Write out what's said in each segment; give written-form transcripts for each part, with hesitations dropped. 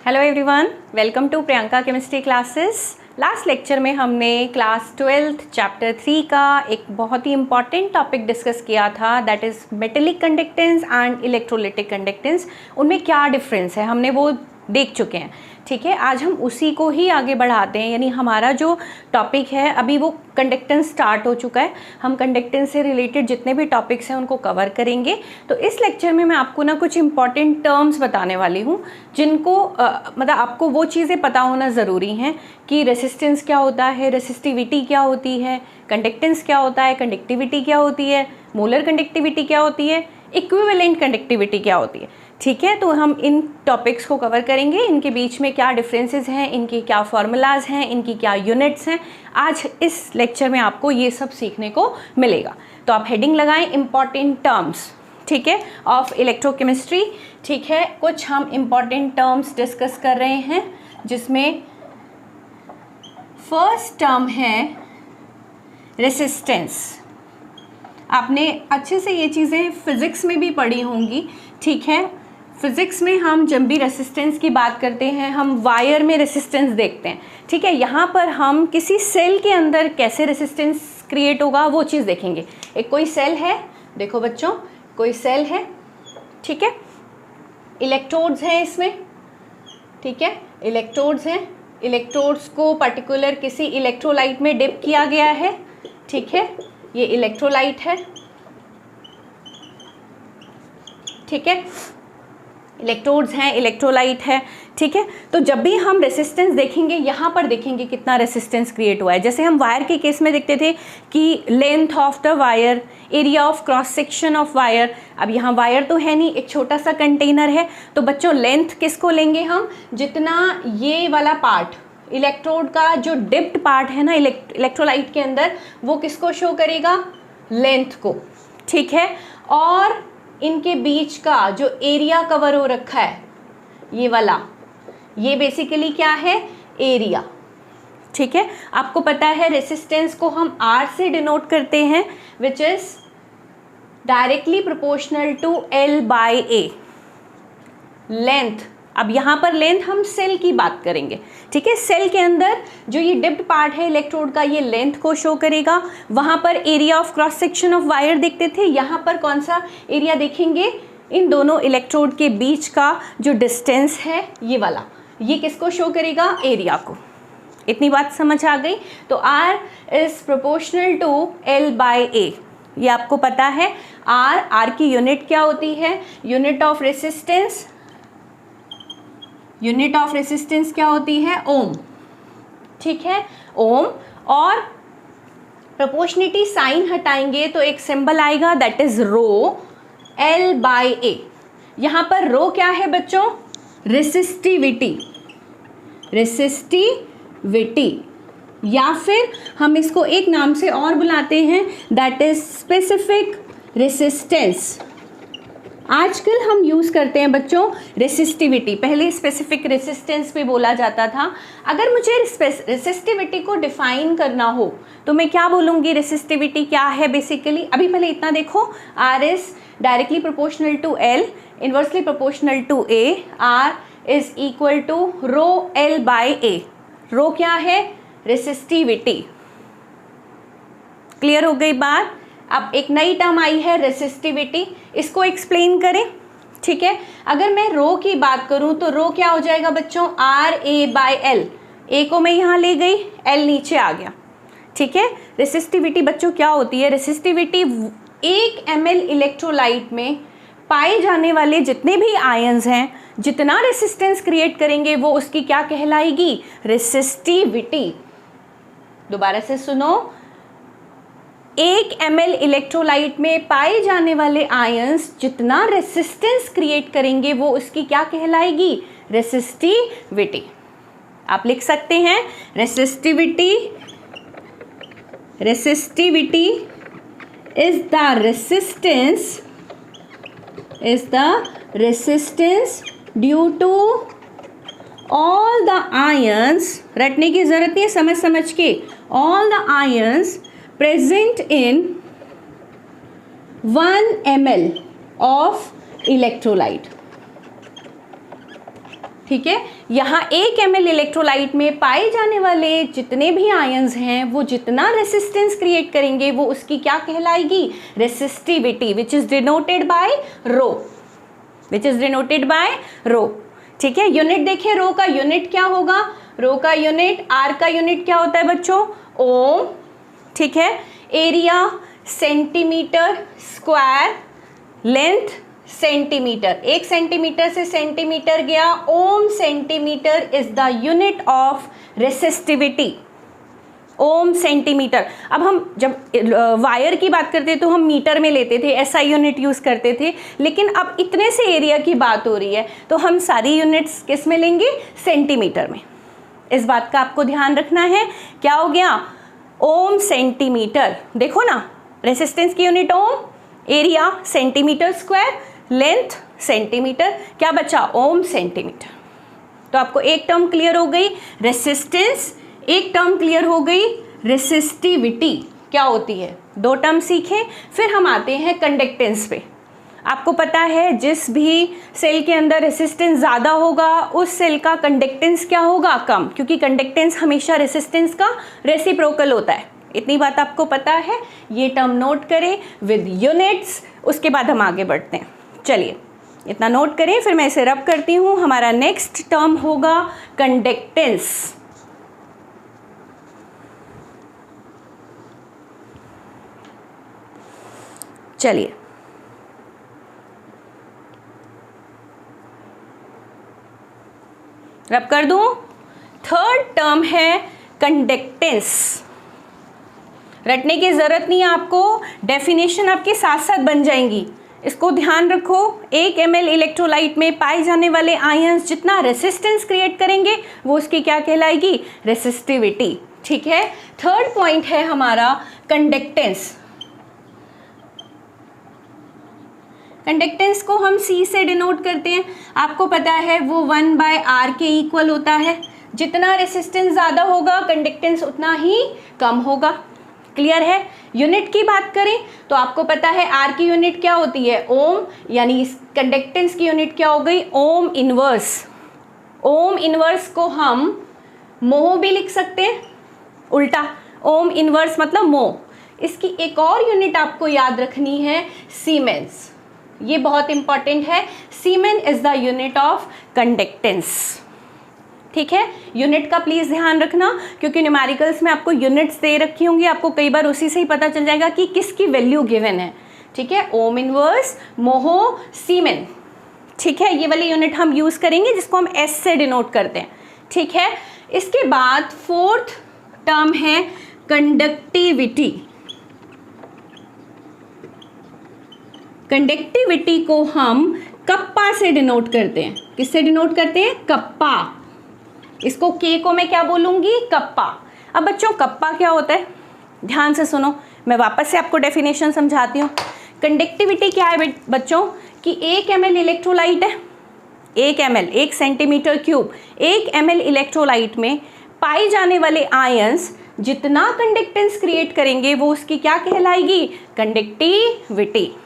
Hello everyone, welcome to Priyanka chemistry classes. Last lecture में हमने class 12th chapter 3 का एक बहुत ही इंपॉर्टेंट टॉपिक डिस्कस किया था, that is metallic conductance and electrolytic conductance. उनमें क्या डिफरेंस है हमने वो देख चुके हैं। ठीक है, आज हम उसी को ही आगे बढ़ाते हैं, यानी हमारा जो टॉपिक है अभी वो कंडक्टेंस स्टार्ट हो चुका है। हम कंडक्टेंस से रिलेटेड जितने भी टॉपिक्स हैं उनको कवर करेंगे। तो इस लेक्चर में मैं आपको ना कुछ इंपॉर्टेंट टर्म्स बताने वाली हूँ जिनको मतलब आपको वो चीज़ें पता होना ज़रूरी हैं कि रेसिस्टेंस क्या होता है, रेसिस्टिविटी क्या होती है, कंडक्टेंस क्या होता है, कंडक्टिविटी क्या होती है, मोलर कंडक्टिविटी क्या होती है, इक्विवेलेंट कंडक्टिविटी क्या होती है। ठीक है, तो हम इन टॉपिक्स को कवर करेंगे, इनके बीच में क्या डिफरेंसेस हैं, इनके क्या फार्मूलाज हैं, इनकी क्या यूनिट्स हैं। आज इस लेक्चर में आपको ये सब सीखने को मिलेगा। तो आप हेडिंग लगाएं इम्पॉर्टेंट टर्म्स, ठीक है, ऑफ इलेक्ट्रोकेमिस्ट्री। ठीक है, कुछ हम इम्पॉर्टेंट टर्म्स डिस्कस कर रहे हैं जिसमें फर्स्ट टर्म है रेसिस्टेंस। आपने अच्छे से ये चीज़ें फिज़िक्स में भी पढ़ी होंगी। ठीक है, फिज़िक्स में हम जब भी रेसिस्टेंस की बात करते हैं हम वायर में रेसिस्टेंस देखते हैं। ठीक है, यहाँ पर हम किसी सेल के अंदर कैसे रेसिस्टेंस क्रिएट होगा वो चीज़ देखेंगे। एक कोई सेल है, देखो बच्चों, कोई सेल है, ठीक है, इलेक्ट्रोड्स हैं इसमें, ठीक है, इलेक्ट्रोड्स हैं, इलेक्ट्रोड्स को पर्टिकुलर किसी इलेक्ट्रोलाइट में डिप किया गया है। ठीक है, ये इलेक्ट्रोलाइट है, ठीक है, इलेक्ट्रोड्स हैं, इलेक्ट्रोलाइट है। ठीक है, तो जब भी हम रेसिस्टेंस देखेंगे यहाँ पर देखेंगे कितना रेसिस्टेंस क्रिएट हुआ है। जैसे हम वायर के केस में देखते थे कि length of the wire, area of cross section of wire. अब यहाँ वायर तो है नहीं, एक छोटा सा कंटेनर है, तो बच्चों लेंथ किसको लेंगे हम, जितना ये वाला पार्ट इलेक्ट्रोड का जो डिप्ड पार्ट है ना इलेक्ट्रोलाइट के अंदर, वो किसको शो करेगा, लेंथ को। ठीक है, और इनके बीच का जो एरिया कवर हो रखा है ये वाला, ये बेसिकली क्या है, एरिया। ठीक है, आपको पता है रेसिस्टेंस को हम R से डिनोट करते हैं, which is directly proportional to L/A, length. अब यहाँ पर लेंथ हम सेल की बात करेंगे। ठीक है, सेल के अंदर जो ये डिप्ड पार्ट है इलेक्ट्रोड का, ये लेंथ को शो करेगा। वहाँ पर area of cross section of wire देखते थे, यहाँ पर कौन सा एरिया देखेंगे, इन दोनों इलेक्ट्रोड के बीच का जो डिस्टेंस है ये वाला, ये किसको शो करेगा, एरिया को। इतनी बात समझ आ गई। तो R is proportional to L/A, ये आपको पता है। R की यूनिट क्या होती है, unit of resistance, unit of resistance क्या होती है, ओम। ठीक है, ओम। और प्रोपोर्शनिटी साइन हटाएंगे तो एक सिंबल आएगा, दैट इज रो, L/A। यहाँ पर रो क्या है बच्चों, रेसिस्टिविटी, रेसिस्टिविटी, या फिर हम इसको एक नाम से और बुलाते हैं, दैट इज स्पेसिफिक रेसिस्टेंस। आजकल हम यूज़ करते हैं बच्चों रेसिस्टिविटी, पहले स्पेसिफिक रेसिस्टेंस पे बोला जाता था। अगर मुझे रेसिस्टिविटी को डिफाइन करना हो तो मैं क्या बोलूँगी, रेसिस्टिविटी क्या है बेसिकली। अभी पहले इतना देखो, R is directly proportional to L, inversely proportional to A, R is equal to rho L/A। Rho क्या है, रेसिस्टिविटी। क्लियर हो गई बात। अब एक नई टर्म आई है रेसिस्टिविटी, इसको एक्सप्लेन करें। ठीक है, अगर मैं रो की बात करूं तो रो क्या हो जाएगा बच्चों, RA/L। ए को मैं यहाँ ले गई, L नीचे आ गया। ठीक है, रेसिस्टिविटी बच्चों क्या होती है, रेसिस्टिविटी 1 ml इलेक्ट्रोलाइट में पाए जाने वाले जितने भी आयंस हैं, जितना रेसिस्टेंस क्रिएट करेंगे वो उसकी क्या कहलाएगी, रेसिस्टिविटी। दोबारा से सुनो, 1 ml इलेक्ट्रोलाइट में पाए जाने वाले आयंस जितना रेसिस्टेंस क्रिएट करेंगे वो उसकी क्या कहलाएगी, रेसिस्टिविटी। आप लिख सकते हैं resistivity, resistivity is the resistance due to all the ions, रटने की जरूरत नहीं है, समझ समझ के, all the ions present in 1 ml of electrolyte। ठीक है, यहाँ 1 ml इलेक्ट्रोलाइट में पाए जाने वाले जितने भी आयंस हैं वो जितना रेसिस्टेंस क्रिएट करेंगे वो उसकी क्या कहलाएगी, resistivity, which is denoted by rho, which is denoted by rho. ठीक है, यूनिट देखिए, रो का यूनिट क्या होगा, रो का यूनिट, आर का यूनिट क्या होता है बच्चों, ओम। ठीक है, area centimetre square, length centimetre, 1 centimetre से सेंटीमीटर गया, ohm centimetre is the unit of resistivity, ohm centimetre. अब हम जब वायर की बात करते तो हम मीटर में लेते थे, एसआई यूनिट यूज़ करते थे, लेकिन अब इतने से एरिया की बात हो रही है तो हम सारी यूनिट्स किस में लेंगे, सेंटीमीटर में। इस बात का आपको ध्यान रखना है। क्या हो गया, ओम सेंटीमीटर, देखो ना, रेसिस्टेंस की यूनिट ओम, area centimetre square, length centimetre, क्या बचा, ओम सेंटीमीटर। तो आपको एक टर्म क्लियर हो गई रेसिस्टेंस, एक टर्म क्लियर हो गई रेसिस्टिविटी क्या होती है, 2 टर्म सीखे। फिर हम आते हैं कंडक्टेंस पे। आपको पता है जिस भी सेल के अंदर रेसिस्टेंस ज़्यादा होगा उस सेल का कंडक्टेंस क्या होगा, कम, क्योंकि कंडक्टेंस हमेशा रेसिस्टेंस का रेसिप्रोकल होता है। इतनी बात आपको पता है, ये टर्म नोट करें विद यूनिट्स, उसके बाद हम आगे बढ़ते हैं। चलिए इतना नोट करें, फिर मैं इसे रब करती हूँ। हमारा नेक्स्ट टर्म होगा कंडक्टेंस। चलिए रब कर दूं। थर्ड टर्म है कंडक्टेंस, रटने की ज़रूरत नहीं है आपको, डेफिनेशन आपके साथ साथ बन जाएंगी, इसको ध्यान रखो। 1 ml इलेक्ट्रोलाइट में पाए जाने वाले आयंस जितना रेसिस्टेंस क्रिएट करेंगे वो उसकी क्या कहलाएगी, रेसिस्टिविटी। ठीक है, थर्ड पॉइंट है हमारा कंडक्टेंस। कंडक्टेंस को हम C से डिनोट करते हैं, आपको पता है वो 1/R के इक्वल होता है। जितना रेसिस्टेंस ज़्यादा होगा कंडक्टेंस उतना ही कम होगा। क्लियर है। यूनिट की बात करें तो आपको पता है R की यूनिट क्या होती है, ओम, यानी इस कंडक्टेंस की यूनिट क्या हो गई, ओम इनवर्स। ओम इनवर्स को हम मोह भी लिख सकते हैं, उल्टा, ओम इनवर्स मतलब मोह। इसकी एक और यूनिट आपको याद रखनी है, सीमेंस, ये बहुत इंपॉर्टेंट है। Siemens is the unit of conductance. ठीक है, यूनिट का प्लीज़ ध्यान रखना, क्योंकि न्यूमेरिकल्स में आपको यूनिट्स दे रखी होंगी, आपको कई बार उसी से ही पता चल जाएगा कि किसकी वैल्यू गिवन है। ठीक है, ओम इनवर्स, मोहो, सीमेन। ठीक है, ये वाली यूनिट हम यूज़ करेंगे जिसको हम एस से डिनोट करते हैं। ठीक है, इसके बाद फोर्थ टर्म है कंडक्टिविटी। कंडक्टिविटी को हम कप्पा से डिनोट करते हैं। किससे डिनोट करते हैं, कप्पा। इसको के को मैं क्या बोलूँगी, कप्पा। अब बच्चों कप्पा क्या होता है, ध्यान से सुनो, मैं वापस से आपको डेफिनेशन समझाती हूँ। कंडक्टिविटी क्या है बच्चों कि 1 ml इलेक्ट्रोलाइट है, 1 ml 1 centimetre cube, 1 ml electrolyte में पाए जाने वाले आयंस जितना कंडक्टेंस क्रिएट करेंगे वो उसकी क्या कहलाएगी, कंडक्टिविटी।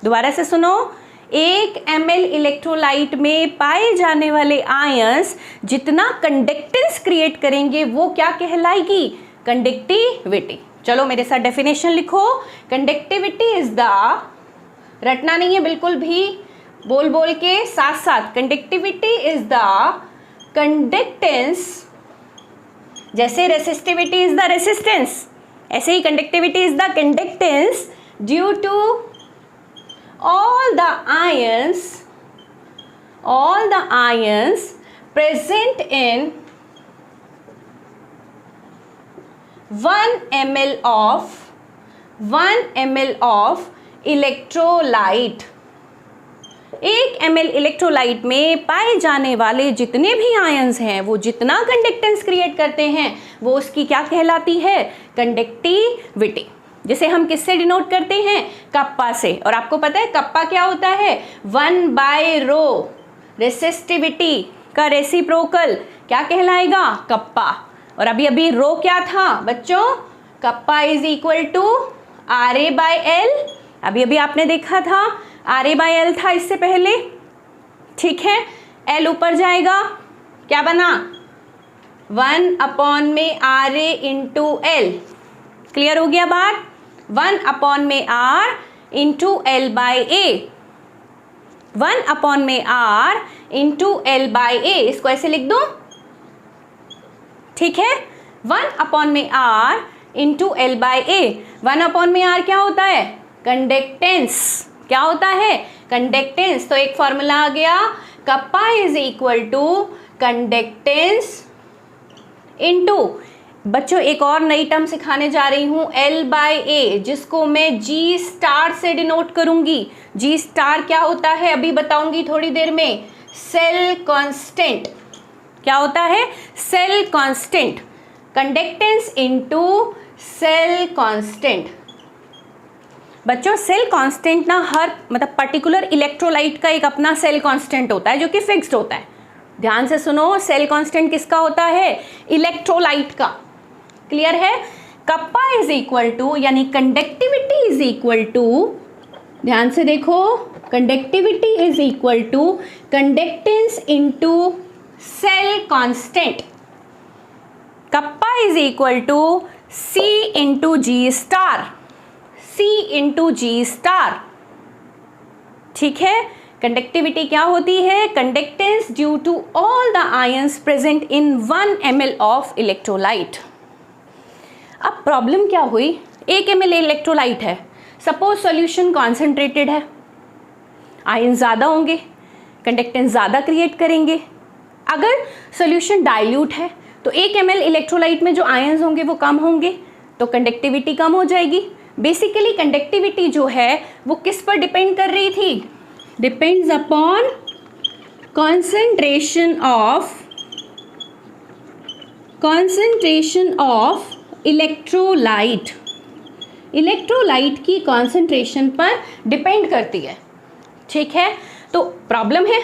दोबारा से सुनो, 1 ml इलेक्ट्रोलाइट में पाए जाने वाले आयंस जितना कंडक्टेंस क्रिएट करेंगे वो क्या कहलाएगी, कंडक्टिविटी। चलो मेरे साथ डेफिनेशन लिखो। कंडक्टिविटी इज द, रटना नहीं है बिल्कुल भी, बोल बोल के साथ साथ, कंडक्टिविटी इज द कंडक्टेंस, जैसे रेसिस्टिविटी इज द रेसिस्टेंस, ऐसे ही conductivity is the conductance due to all the ions present in 1 ml of electrolyte। 1 ml electrolyte में पाए जाने वाले जितने भी आयंस हैं वो जितना कंडक्टेंस क्रिएट करते हैं वो उसकी क्या कहलाती है, कंडक्टिविटी, जिसे हम किससे डिनोट करते हैं, कप्पा से। और आपको पता है कप्पा क्या होता है, 1/ρ, रेसिस्टिविटी का रेसिप्रोकल क्या कहलाएगा, कप्पा। और अभी अभी रो क्या था बच्चों, kappa is equal to RA/L, अभी अभी आपने देखा था RA/L था इससे पहले। ठीक है, एल ऊपर जाएगा, क्या बना 1 में R A into L. Clear हो गया बात? 1 में R into L by A, 1 में R into L by A, इसको ऐसे लिख दो, ठीक है। 1 में R into L by A. 1 में आर क्या होता है? कंडक्टेंस। क्या होता है? कंडक्टेंस। तो एक फॉर्मूला आ गया, kappa is equal to conductance into, बच्चों एक और नई टर्म सिखाने जा रही हूं, एल बाई ए, जिसको मैं जी स्टार से डिनोट करूंगी। जी स्टार क्या होता है अभी बताऊंगी थोड़ी देर में। Cell constant. क्या होता है? Cell constant. Conductance into cell constant. बच्चों सेल कांस्टेंट ना हर मतलब पर्टिकुलर इलेक्ट्रोलाइट का एक अपना सेल कांस्टेंट होता है जो कि फिक्स्ड होता है। ध्यान से सुनो, सेल कांस्टेंट किसका होता है? इलेक्ट्रोलाइट का। क्लियर है? कप्पा इज इक्वल टू, यानी कंडक्टिविटी इज इक्वल टू, ध्यान से देखो, conductivity is equal to conductance into cell constant. Kappa is equal to C into G star, C into G star. ठीक है? कंडक्टिविटी क्या होती है? Conductance due to all the ions present in 1 ml of electrolyte. अब problem क्या हुई? 1 ml electrolyte है, suppose solution concentrated है, आयन ज़्यादा होंगे, कंडक्टेंस ज़्यादा क्रिएट करेंगे। अगर सॉल्यूशन डाइल्यूट है तो 1 ml इलेक्ट्रोलाइट में जो आयन्स होंगे वो कम होंगे, तो कंडक्टिविटी कम हो जाएगी। बेसिकली कंडक्टिविटी जो है वो किस पर डिपेंड कर रही थी? Depends upon concentration of electrolyte. Electrolyte की कॉन्सेंट्रेशन पर डिपेंड करती है। ठीक है? तो प्रॉब्लम है,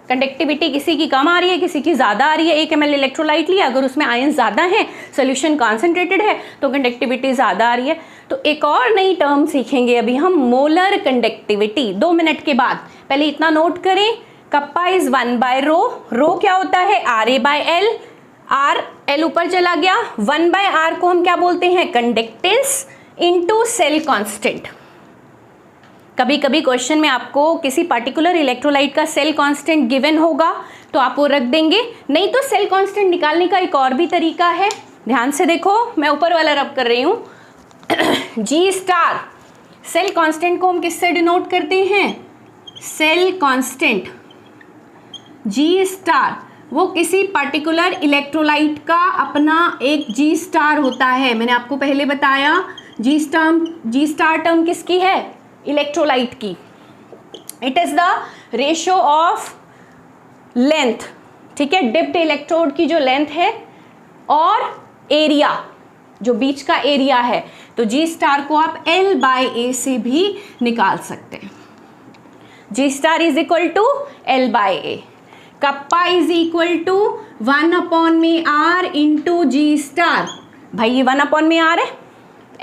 कंडक्टिविटी किसी की कम आ रही है, किसी की ज़्यादा आ रही है। 1 ml इलेक्ट्रोलाइट लिया, अगर उसमें आयन ज़्यादा है, सोल्यूशन कॉन्सेंट्रेटेड है, तो कंडक्टिविटी ज़्यादा आ रही है। तो एक और नई टर्म सीखेंगे अभी हम, मोलर कंडक्टिविटी, 2 मिनट के बाद। पहले इतना नोट करें, kappa is 1 by rho. Rho क्या होता है? R A by L. R L ऊपर चला गया, 1 बाय आर को हम क्या बोलते हैं? Conductance into cell constant. कभी कभी क्वेश्चन में आपको किसी पर्टिकुलर इलेक्ट्रोलाइट का सेल कांस्टेंट गिवन होगा तो आप वो रख देंगे, नहीं तो सेल कांस्टेंट निकालने का एक और भी तरीका है। ध्यान से देखो, मैं ऊपर वाला रब कर रही हूँ। जी स्टार, सेल कांस्टेंट को हम किससे डिनोट करते हैं? Cell constant. जी स्टार वो किसी पर्टिकुलर इलेक्ट्रोलाइट का अपना एक जी स्टार होता है। मैंने आपको पहले बताया जी स्टार टर्म किसकी है? इलेक्ट्रोलाइट की। It is the ratio of length. ठीक है? डिप्ड इलेक्ट्रोड की जो लेंथ है और एरिया, जो बीच का एरिया है। तो जी स्टार को आप L बाई ए से भी निकाल सकते हैं। G star is equal to L by A. Kappa is equal to 1 में आर इंटू जी स्टार। भाई ये 1 में आर है,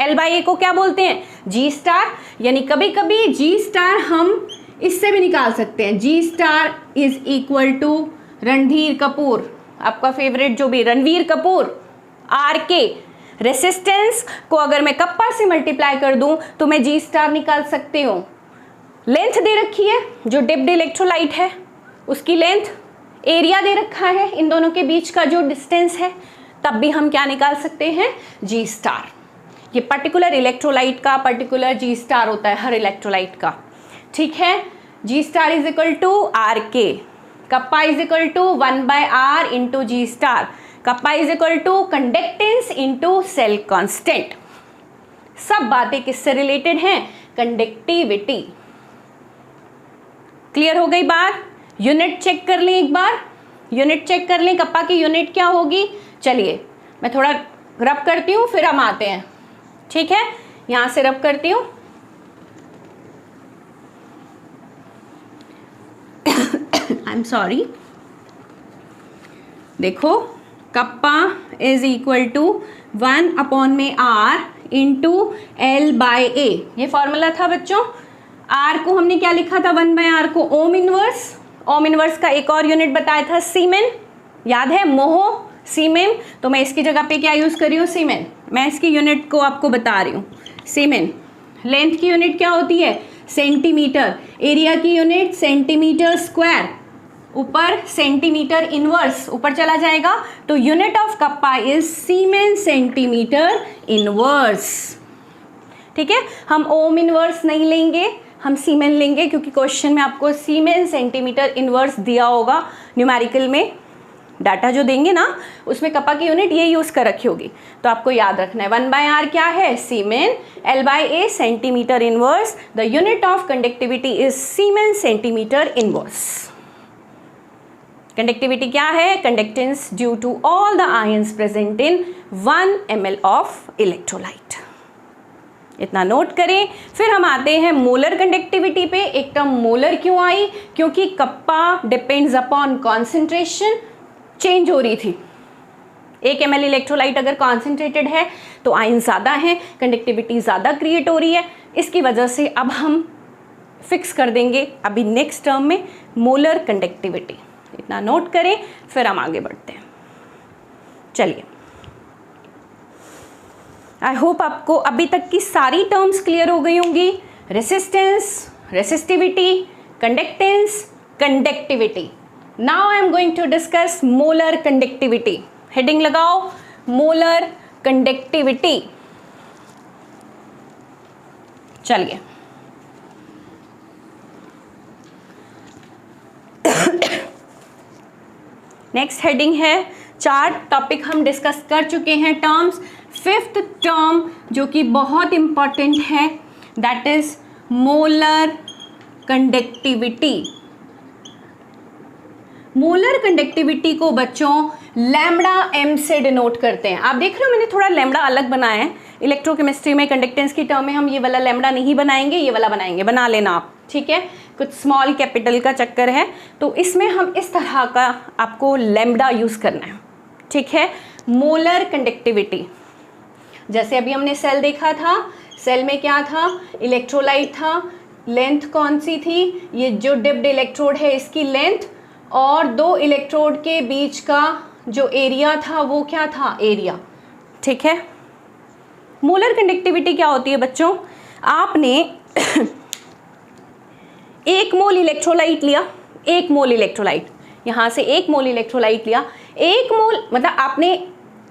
L बाई ए को क्या बोलते हैं? G star. यानी कभी कभी जी स्टार हम इससे भी निकाल सकते हैं। G star is equal to Randhir Kapoor, आपका फेवरेट जो भी Ranveer Kapoor, R K. Resistance को अगर मैं कप्पा से मल्टीप्लाई कर दूं तो मैं जी स्टार निकाल सकती हूँ। लेंथ दे रखी है, जो डिप्ड इलेक्ट्रोलाइट है उसकी लेंथ, एरिया दे रखा है, इन दोनों के बीच का जो डिस्टेंस है, तब भी हम क्या निकाल सकते हैं? G star. ये पर्टिकुलर इलेक्ट्रोलाइट का पर्टिकुलर जी स्टार होता है हर इलेक्ट्रोलाइट का। ठीक है? G star is equal to R K. Kappa is equal to 1 by R into G star. Kappa is equal to conductance into cell constant. सब बातें किससे रिलेटेड हैं? कंडक्टिविटी। क्लियर हो गई बात? यूनिट चेक कर लें एक बार, यूनिट चेक कर लें। कप्पा की यूनिट क्या होगी? चलिए मैं थोड़ा रब करती हूँ, फिर हम आते हैं। ठीक है? यहां से रब करती हूँ। I am sorry. देखो, कप्पा इज इक्वल टू 1 में आर इंटू एल बाई ए। ये फॉर्मूला था बच्चों। आर को हमने क्या लिखा था? 1 बाय आर को ओम इनवर्स, ओम इनवर्स का एक और यूनिट बताया था सीमेन, याद है, मोहो सीमेन, तो मैं इसकी जगह पे क्या यूज़ कर रही हूँ, सीमेन। मैं इसकी यूनिट को आपको बता रही हूँ, सीमेन। लेंथ की यूनिट क्या होती है, सेंटीमीटर। एरिया की यूनिट सेंटीमीटर स्क्वायर, ऊपर सेंटीमीटर इनवर्स ऊपर चला जाएगा, तो unit of kappa is siemens centimetre inverse. ठीक है, हम ओम इनवर्स नहीं लेंगे, हम सीमेन लेंगे, क्योंकि क्वेश्चन में आपको सीमेन सेंटीमीटर इनवर्स दिया होगा। न्यूमेरिकल में डाटा जो देंगे ना, उसमें कप्पा की यूनिट ये यूज़ कर रखी होगी, तो आपको याद रखना है 1/r क्या है, siemens, L/A centimetre inverse, the unit of conductivity is siemens centimetre inverse. Conductivity क्या है, conductance due to all the ions present in 1 ml of electrolyte. इतना नोट करें। फिर हम आते हैं मोलर कंडक्टिविटी पे। एक टर्म मोलर क्यों आई, क्योंकि kappa depends upon concentration, change हो रही थी। 1 ml इलेक्ट्रोलाइट अगर कॉन्सेंट्रेटेड है तो आयन ज़्यादा है, कंडक्टिविटी ज़्यादा क्रिएट हो रही है, इसकी वजह से अब हम फिक्स कर देंगे अभी नेक्स्ट टर्म में मोलर कंडक्टिविटी। इतना नोट करें, फिर हम आगे बढ़ते हैं। चलिए, आई होप आपको अभी तक की सारी टर्म्स क्लियर हो गई होंगी। Resistance, resistivity, conductance, conductivity. Now I am going to discuss molar conductivity. Heading लगाओ, मोलर कंडक्टिविटी। चलिए, नेक्स्ट हेडिंग है, 4 टॉपिक हम डिस्कस कर चुके हैं टर्म्स। 5th टर्म जो कि बहुत इंपॉर्टेंट है, that is molar conductivity. Molar conductivity को बच्चों लैम्बडा m से डिनोट करते हैं। आप देख रहे हो मैंने थोड़ा लैम्बडा अलग बनाया है। इलेक्ट्रोकेमिस्ट्री में कंडक्टेंस की टर्म में हम ये वाला लैम्बडा नहीं बनाएंगे, ये वाला बनाएंगे, बना लेना आप, ठीक है। कुछ स्मॉल कैपिटल का चक्कर है, तो इसमें हम इस तरह का आपको लैम्बडा यूज़ करना है, ठीक है। मोलर कंडक्टिविटी, जैसे अभी हमने सेल देखा था, सेल में क्या था, इलेक्ट्रोलाइट था, लेंथ कौन सी थी, ये जो डिप्ड इलेक्ट्रोड है इसकी लेंथ, और 2 इलेक्ट्रोड के बीच का जो एरिया था वो क्या था, एरिया, ठीक है। मोलर कंडक्टिविटी क्या होती है बच्चों, आपने 1 मोल इलेक्ट्रोलाइट लिया, 1 मोल इलेक्ट्रोलाइट, यहाँ से 1 मोल इलेक्ट्रोलाइट लिया, 1 मोल मतलब आपने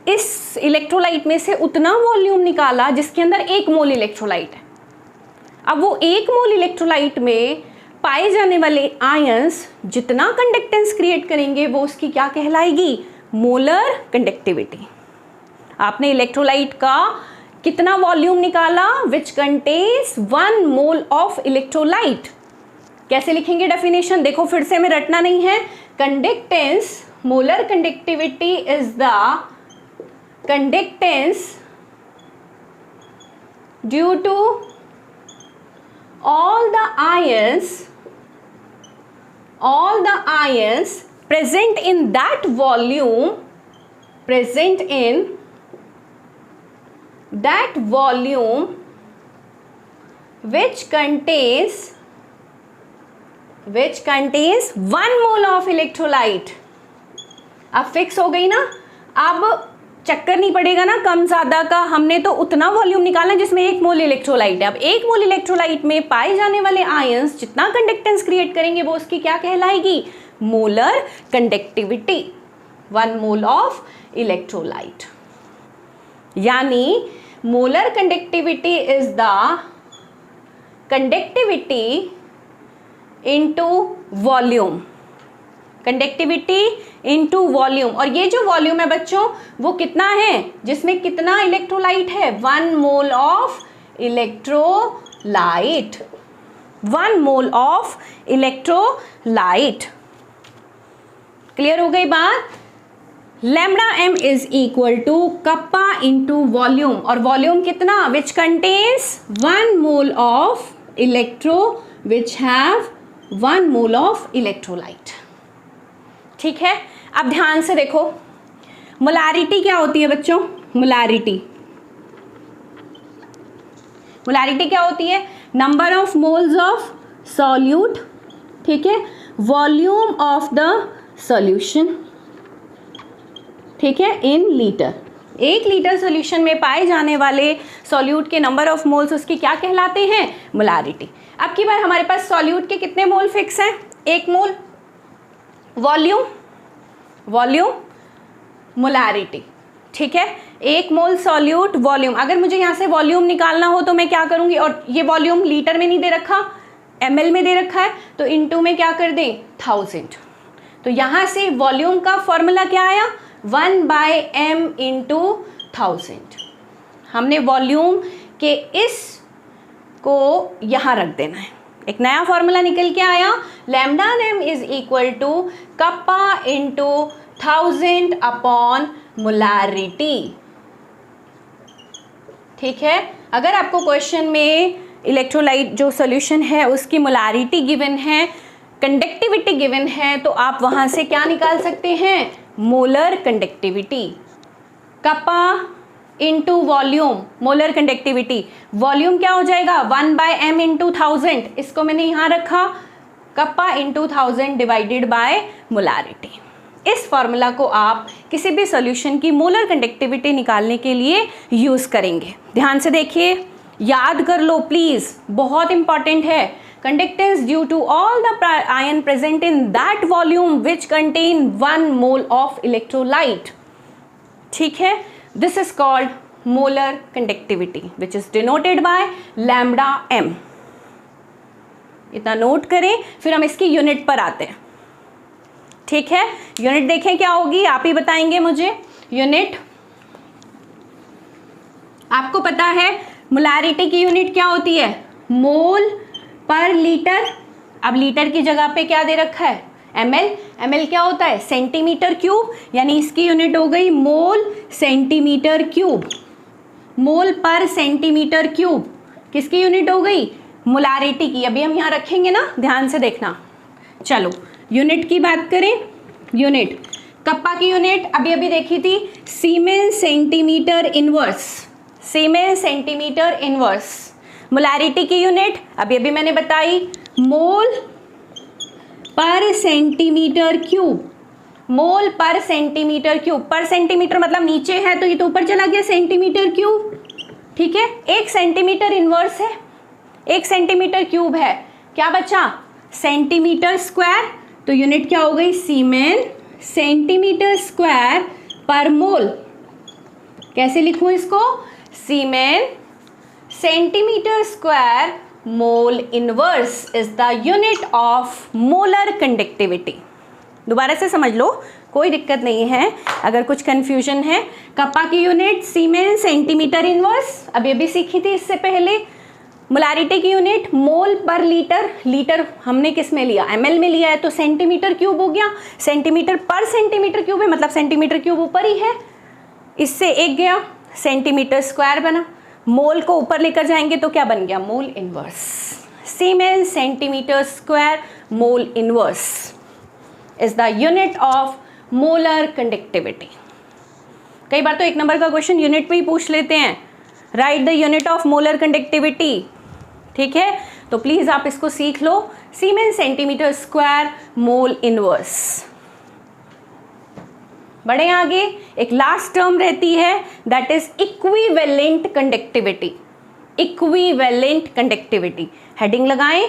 इस इलेक्ट्रोलाइट में से उतना वॉल्यूम निकाला जिसके अंदर 1 मोल इलेक्ट्रोलाइट है। अब वो 1 मोल इलेक्ट्रोलाइट में पाए जाने वाले आयंस जितना कंडक्टेंस क्रिएट करेंगे वो उसकी क्या कहलाएगी, मोलर कंडक्टिविटी। आपने इलेक्ट्रोलाइट का कितना वॉल्यूम निकाला, विच कंटेन्स 1 मोल ऑफ इलेक्ट्रोलाइट। कैसे लिखेंगे डेफिनेशन, देखो फिर से हमें रटना नहीं है। Conductance, molar conductivity is the conductance due to all the ions present in that volume, which contains 1 mole of electrolyte। अब फिक्स हो गई ना, अब चक्कर नहीं पड़ेगा ना कम ज़्यादा का, हमने तो उतना वॉल्यूम निकालना जिसमें 1 मोल इलेक्ट्रोलाइट है। अब 1 मोल इलेक्ट्रोलाइट में पाए जाने वाले आयंस जितना कंडक्टेंस क्रिएट करेंगे वो उसकी क्या कहलाएगी, molar conductivity, 1 mole of electrolyte. यानी molar conductivity is the conductivity into volume, conductivity into volume. और ये जो वॉल्यूम है बच्चों वो कितना है, जिसमें कितना इलेक्ट्रोलाइट है, 1 mole of electrolyte, 1 mole of electrolyte. Clear हो गई बात। Lambda m is equal to kappa into volume, और वॉल्यूम कितना, which contains 1 mole of electro which have 1 mole of electrolyte, ठीक है। अब ध्यान से देखो, मोलारिटी क्या होती है बच्चों, मोलारिटी क्या होती है, number of moles of solute, ठीक है, वॉल्यूम ऑफ द सॉल्यूशन, ठीक है, इन लीटर। 1 लीटर सॉल्यूशन में पाए जाने वाले सॉल्यूट के नंबर ऑफ मोल्स उसकी क्या कहलाते हैं? मोलारिटी। अब की बार हमारे पास सॉल्यूट के कितने मोल फिक्स हैं? 1 मोल। वॉल्यूम मोलारिटी, ठीक है, 1 मोल सॉल्यूट वॉल्यूम। अगर मुझे यहाँ से वॉल्यूम निकालना हो तो मैं क्या करूँगी, और ये वॉल्यूम लीटर में नहीं दे रखा, ml में दे रखा है, तो इनटू में क्या कर दें? 1000। तो यहाँ से वॉल्यूम का फॉर्मूला क्या आया? 1/m × 1000। हमने वॉल्यूम के इस को यहाँ रख देना है। एक नया फॉर्मूला निकल के आया, λm is equal to kappa into 1000 upon molarity, ठीक है। अगर आपको क्वेश्चन में इलेक्ट्रोलाइट जो सॉल्यूशन है उसकी मोलारिटी गिवन है, कंडक्टिविटी गिवन है, तो आप वहाँ से क्या निकाल सकते हैं? Molar conductivity. Kappa into volume, molar conductivity, volume क्या हो जाएगा? 1/m × 1000, इसको मैंने यहाँ रखा, kappa into 1000 divided bye molarity. इस फॉर्मूला को आप किसी भी सॉल्यूशन की मोलर कंडक्टिविटी निकालने के लिए यूज़ करेंगे। ध्यान से देखिए, याद कर लो प्लीज़, बहुत इंपॉर्टेंट है। Conductance due to all the ion present in that volume which contain 1 mole of electrolyte, ठीक है। This is called molar conductivity which is denoted by λm। इतना नोट करें, फिर हम इसकी यूनिट पर आते हैं, ठीक है। यूनिट देखें क्या होगी, आप ही बताएंगे मुझे। यूनिट आपको पता है, मोलारिटी की यूनिट क्या होती है? मोल पर लीटर। अब लीटर की जगह पे क्या दे रखा है? ml। ml क्या होता है? सेंटीमीटर क्यूब, यानी इसकी यूनिट हो गई मोल सेंटीमीटर क्यूब। मोल पर सेंटीमीटर क्यूब किसकी यूनिट हो गई? मोलारिटी की। अभी हम यहाँ रखेंगे ना, ध्यान से देखना। चलो यूनिट की बात करें। यूनिट कप्पा की यूनिट अभी अभी देखी थी, siemens centimetre inverse. Siemens centimetre inverse. Molarity की यूनिट अभी अभी मैंने बताई, मोल पर सेंटीमीटर क्यूब। मोल पर सेंटीमीटर क्यूब, पर सेंटीमीटर मतलब नीचे है तो ये तो ऊपर चला गया सेंटीमीटर क्यूब, ठीक है। 1 सेंटीमीटर इनवर्स है, 1 सेंटीमीटर क्यूब है, क्या बचा? Centimetre square. तो यूनिट क्या हो गई? सीमेन सेंटीमीटर स्क्वायर पर मोल। कैसे लिखूं इसको? Siemens centimetre square mole inverse is the unit of molar conductivity. दोबारा से समझ लो, कोई दिक्कत नहीं है अगर कुछ कंफ्यूजन है। कप्पा की यूनिट सीमेन सेंटीमीटर इनवर्स, अभी अभी सीखी थी इससे पहले। मोलारिटी की यूनिट मोल पर लीटर। लीटर हमने किस में लिया? ml में लिया है, तो सेंटीमीटर क्यूब हो गया। सेंटीमीटर पर सेंटीमीटर क्यूब है, मतलब सेंटीमीटर क्यूब ऊपर ही है, इससे एक गया, सेंटीमीटर स्क्वायर बना। मोल को ऊपर लेकर जाएंगे तो क्या बन गया? Mole inverse. Siemens centimetre square mole inverse is the unit of molar conductivity. कई बार तो 1 नंबर का क्वेश्चन यूनिट में ही पूछ लेते हैं, right the unit of molar conductivity, ठीक है। तो प्लीज आप इसको सीख लो, सीमेन सेंटीमीटर स्क्वायर मोल इनवर्स। बढ़े आगे, एक लास्ट टर्म रहती है that is equivalent conductivity. Equivalent conductivity, heading लगाएं,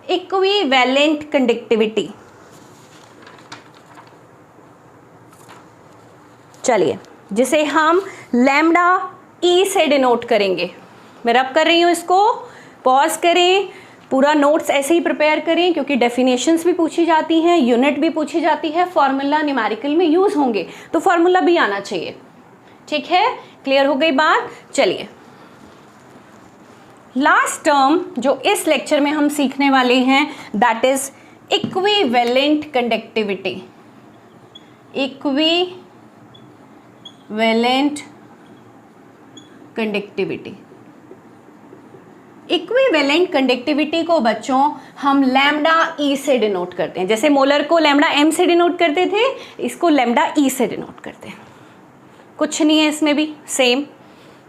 इक्विवेलेंट कंडक्टिविटी। चलिए, जिसे हम लैम्डा ई से डिनोट करेंगे। मैं रब कर रही हूँ इसको, पॉज करें, पूरा नोट्स ऐसे ही प्रिपेयर करें क्योंकि डेफिनेशंस भी पूछी जाती हैं, यूनिट भी पूछी जाती है, फॉर्मूला न्यूमेरिकल में यूज़ होंगे, तो फॉर्मूला भी आना चाहिए, ठीक है। क्लियर हो गई बात? चलिए, लास्ट टर्म जो इस लेक्चर में हम सीखने वाले हैं that is equivalent conductivity. Equivalent conductivity. Equivalent conductivity को बच्चों हम लैम्डा ई से डिनोट करते हैं। जैसे मोलर को लैम्डा एम से डिनोट करते थे, इसको लैम्डा ई से डिनोट करते हैं। कुछ नहीं है इसमें भी, सेम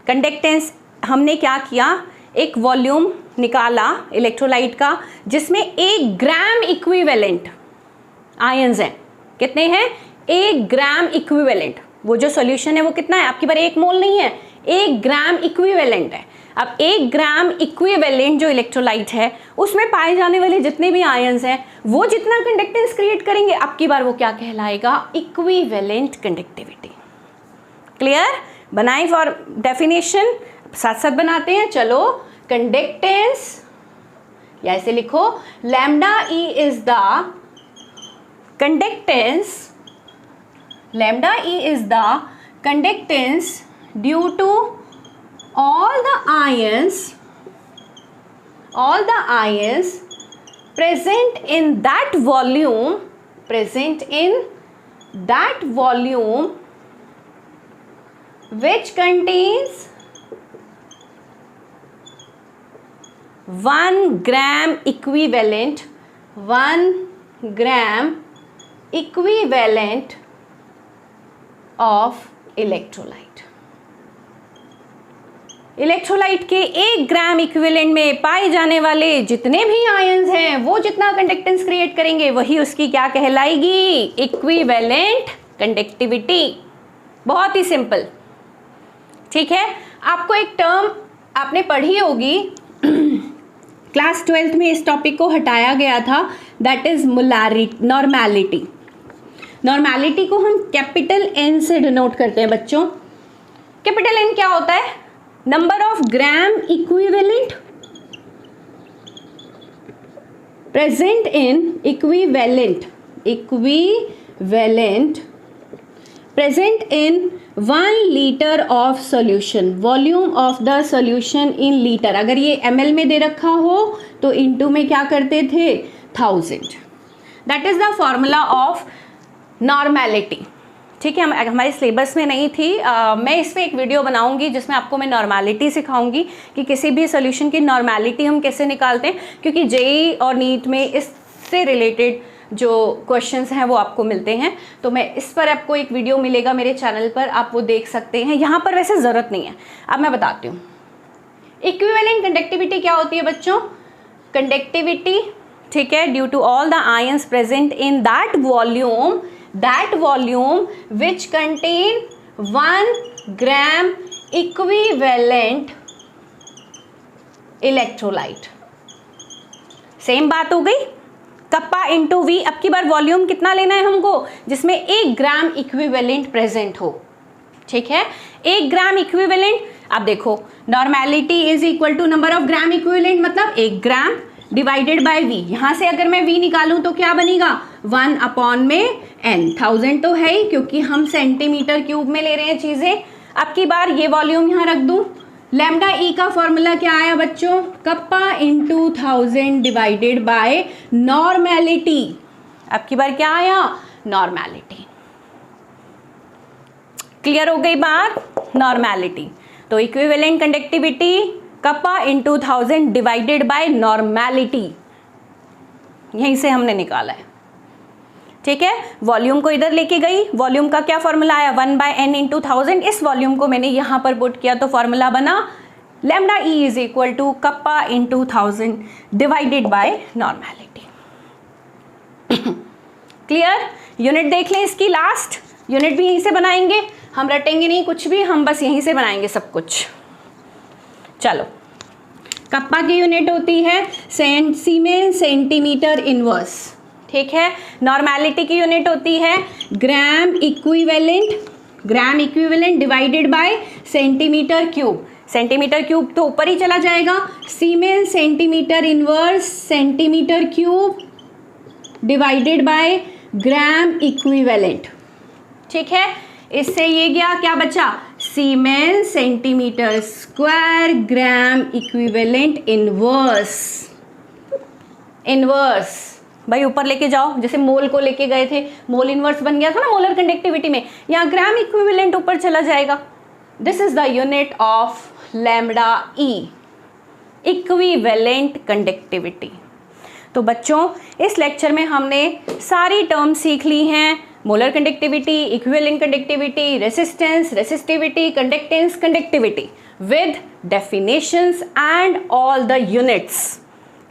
कंडक्टेंस। हमने क्या किया, एक वॉल्यूम निकाला इलेक्ट्रोलाइट का जिसमें 1 ग्राम इक्विवेलेंट आयंस हैं। कितने हैं? 1 ग्राम इक्विवेलेंट। वो जो सॉल्यूशन है वो कितना है आपकी बार? 1 मोल नहीं है, 1 ग्राम इक्विवेलेंट है। अब 1 ग्राम इक्विवेलेंट जो इलेक्ट्रोलाइट है उसमें पाए जाने वाले जितने भी आयंस हैं वो जितना कंडक्टेंस क्रिएट करेंगे अब की बार वो क्या कहलाएगा? Equivalent conductivity. क्लियर? बनाए फॉर डेफिनेशन, साथ साथ बनाते हैं। चलो, कंडक्टेंस या ऐसे लिखो, lambda E is the conductance, lambda E is the conductance due to all the ions present in that volume which contains 1 gram equivalent of electrolyte। Electrolyte के 1 ग्राम इक्विवेलेंट में पाए जाने वाले जितने भी आयंस हैं वो जितना कंडक्टेंस क्रिएट करेंगे वही उसकी क्या कहलाएगी? Equivalent conductivity. बहुत ही सिंपल, ठीक है। आपको एक टर्म आपने पढ़ी होगी क्लास 12th में, इस टॉपिक को हटाया गया था, दैट इज नॉर्मैलिटी। नॉर्मैलिटी को हम कैपिटल एन से डिनोट करते हैं बच्चों। कैपिटल एन क्या होता है? Number of gram equivalent present in equivalent present in 1 litre of solution, volume of the solution in litre. अगर ये ml में दे रखा हो तो इनटू में क्या करते थे? 1000। That is the formula of normality. ठीक है, हमारे सिलेबस में नहीं थी। मैं इस पर एक वीडियो बनाऊंगी जिसमें आपको मैं नॉर्मैलिटी सिखाऊंगी कि किसी भी सॉल्यूशन की नॉर्मैलिटी हम कैसे निकालते हैं, क्योंकि जेईई और नीट में इससे रिलेटेड जो क्वेश्चंस हैं वो आपको मिलते हैं। तो मैं इस पर आपको एक वीडियो मिलेगा मेरे चैनल पर, आप वो देख सकते हैं। यहाँ पर वैसे ज़रूरत नहीं है, अब मैं बताती हूँ। इक्विवेलेंट कंडक्टिविटी क्या होती है बच्चों? कंडक्टिविटी, ठीक है, due to all the ions present in that volume which contain 1 gram equivalent electrolyte। Same बात हो गई। Kappa into V. अब की बार वॉल्यूम कितना लेना है हमको? जिसमें 1 ग्राम इक्विवेलेंट प्रेजेंट हो। ठीक है, 1 ग्राम इक्विवेलेंट। अब देखो, normality is equal to number of gram equivalent, मतलब 1 ग्राम डिवाइडेड बाय वी। यहाँ से अगर मैं वी निकालूं तो क्या बनेगा? 1 अपॉन में n। 1000 तो है ही, क्योंकि हम सेंटीमीटर क्यूब में ले रहे हैं चीज़ें। अब की बार ये वॉल्यूम यहाँ रख दूं। लैम्डा ई का फॉर्मूला क्या आया बच्चों? Kappa into 1000 divided by normality. अब की बार क्या आया? नॉर्मैलिटी। क्लियर हो गई बात? नॉर्मैलिटी। तो equivalent conductivity kappa into 1000 divided by normality, यहीं से हमने निकाला है। ठीक है, वॉल्यूम को इधर लेके गई। वॉल्यूम का क्या फॉर्मूला आया? 1/n into 1000। इस वॉल्यूम को मैंने यहाँ पर पुट किया तो फॉर्मूला बना lambda E is equal to kappa into 1000 divided by normality. Clear? Unit देख लें इसकी, लास्ट यूनिट भी यहीं से बनाएंगे। हम रटेंगे नहीं कुछ भी, हम बस यहीं से बनाएंगे सब कुछ। चलो, कप्पा की यूनिट होती है सीमेंस सेंटीमीटर इनवर्स। ठीक है, नॉर्मैलिटी की यूनिट होती है gram equivalent divided by centimetre cube. Centimetre cube तो ऊपर ही चला जाएगा। Siemens centimetre inverse centimetre cube divided by gram equivalent. ठीक है, इससे ये गया, क्या बचा? Siemens centimetre square gram equivalent inverse. भाई ऊपर लेके जाओ, जैसे मोल को लेके गए थे, मोल इनवर्स बन गया था ना मोलर कंडक्टिविटी में, यहाँ ग्राम इक्विवेलेंट ऊपर चला जाएगा। This is the unit of lambda E, equivalent conductivity. तो बच्चों, इस लेक्चर में हमने सारी टर्म सीख ली हैं। Molar conductivity, equivalent conductivity, resistance, resistivity, conductance, conductivity. With definitions and all the units.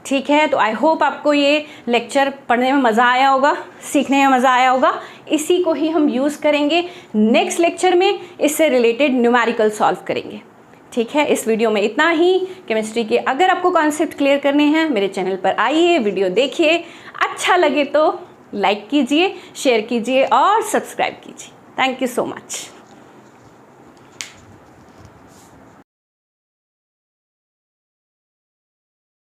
ठीक है, तो आई होप आपको ये लेक्चर पढ़ने में मज़ा आया होगा, सीखने में मज़ा आया होगा। इसी को ही हम यूज़ करेंगे नेक्स्ट लेक्चर में, इससे रिलेटेड न्यूमेरिकल सॉल्व करेंगे। ठीक है, इस वीडियो में इतना ही। केमिस्ट्री के अगर आपको कॉन्सेप्ट क्लियर करने हैं मेरे चैनल पर आइए, वीडियो देखिए, अच्छा लगे तो लाइक कीजिए, शेयर कीजिए और सब्सक्राइब कीजिए। Thank you so much.